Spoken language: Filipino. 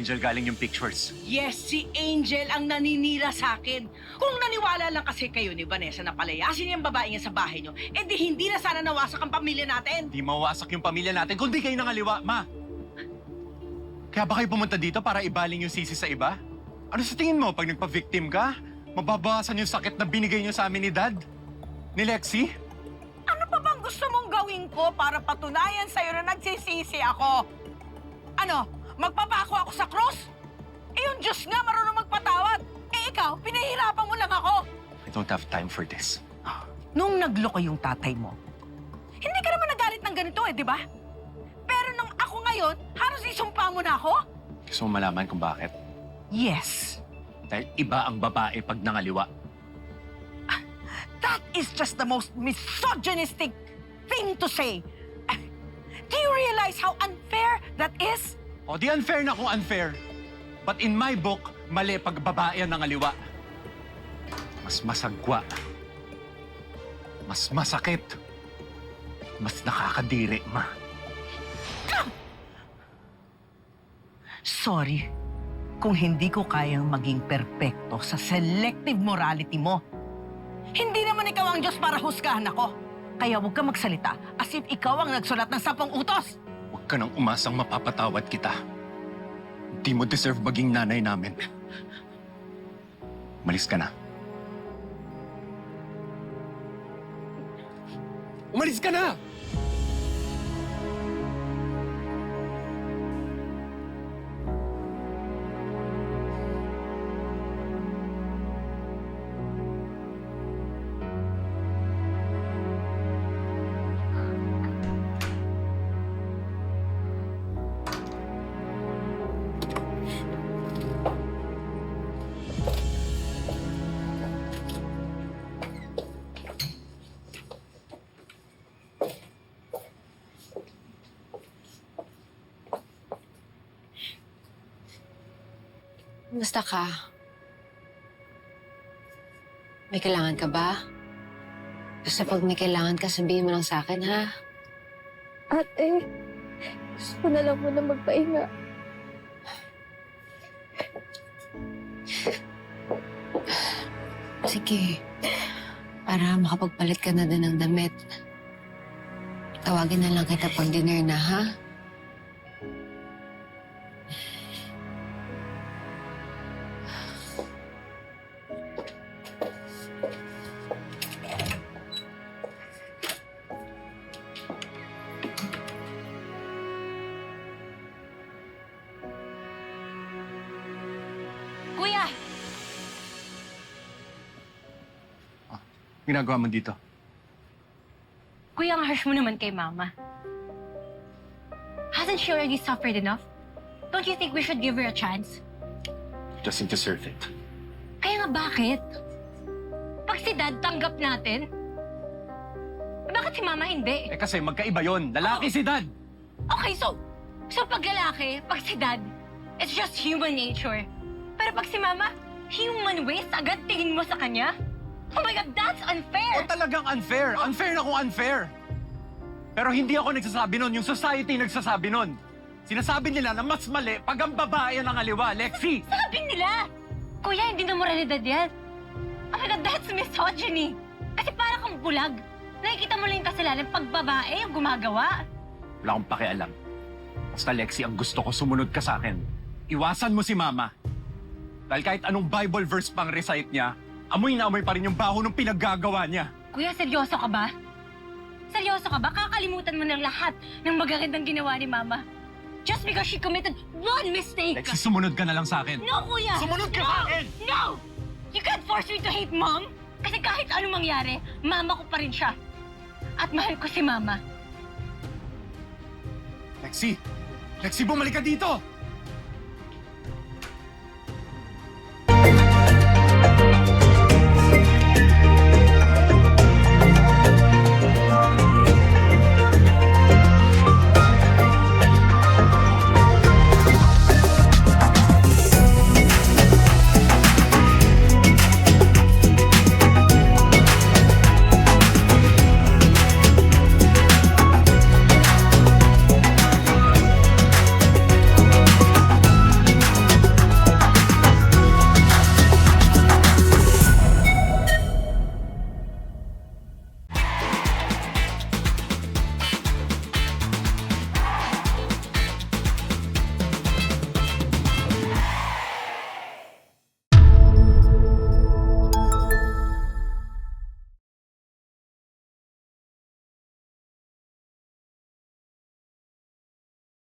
Angel galing yung pictures. Yes, si Angel ang naninira sa akin. Kung naniwala lang kasi kayo ni Vanessa na palayasin yung babae niya sa bahay niyo, di hindi na sana nawasak ang pamilya natin. Di mawasak yung pamilya natin kundi kayo nangaliwa, Ma. Kaya ba kayo pumunta dito para ibaling yung sisi sa iba? Ano sa tingin mo pag nagpa-victim ka? Mababawasan yung sakit na binigay niyo sa amin ni Dad? Ni Lexie? Ano pa bang gusto mong gawin ko para patunayan sa'yo na nagsisisi ako? Ano, magpapako ako sa krus? Yung Diyos nga marunong magpatawad. Ikaw, pinahirapan mo lang ako. I don't have time for this. Nung nagloko yung tatay mo, hindi ka naman nagalit ng ganito di ba? Pero nung ako ngayon, halos isumpa mo na ako? Gusto mo malaman kung bakit? Yes. Dahil iba ang babae pag nangaliwa. That is just the most misogynistic thing to say. Do you realize how unfair that is? O di unfair na kung unfair. But in my book, mali pag babae ang nangaliwa. Mas masagwa. Mas masakit. Mas nakakadiri, Ma. Sorry kung hindi ko kayang maging perpekto sa selective morality mo. Hindi naman ikaw ang Diyos para husgahan ako. Kaya huwag ka magsalita as if ikaw ang nagsulat ng 10 utos. Huwag ka nang umasang mapapatawad kita. Hindi mo deserve maging nanay namin. Umalis ka na. Umalis ka na! Kumusta ka? May kailangan ka ba? Basta pag may kailangan ka, sabihin mo lang sa akin, ha? Ate, gusto ko na lang muna magpahinga. Sige. Para makapagpalit ka na din ng damit. Tawagin na lang kita pag dinner na, ha? Kuya! Ginagawa mo dito? Kuya, ang harsh mo naman kay Mama. Hasn't she already suffered enough? Don't you think we should give her a chance? Doesn't deserve it. Kaya nga bakit? Pag si Dad tanggap natin, bakit si Mama hindi? Eh kasi magkaiba yon. Lalaki si Dad! Okay, so pag lalaki, pag si Dad, it's just human nature. Pero pag si Mama, human waste agad tingin mo sa kanya? Oh my God, that's unfair! O talagang unfair. Unfair na kung unfair. Pero hindi ako nagsasabi nun. Yung society nagsasabi nun. Sinasabi nila na mas mali pag ang babae ang nangaliwa. Lexie! Sabi nila! Kuya, hindi na moralidad yan. Oh my God, that's misogyny. Kasi para kang bulag. Nakikita mo lang yung kasalanan pag babae yung gumagawa. Wala akong pakialam. Basta Lexie, ang gusto ko sumunod ka sa akin. Iwasan mo si Mama. Dahil kahit anong Bible verse pang recite niya, amoy na amoy pa rin yung baho ng pinaggagawa niya. Kuya, seryoso ka ba? Seryoso ka ba? Kakalimutan mo ng lahat ng magagandang ginawa ni Mama. Just because she committed one mistake. Lexie, sumunod ka na lang sa akin. No, Kuya! Sumunod ka sa akin! No! You can't force me to hate Mom! Kasi kahit anong mangyari, Mama ko pa rin siya. At mahal ko si Mama. Lexie! Lexie, bumalik ka dito!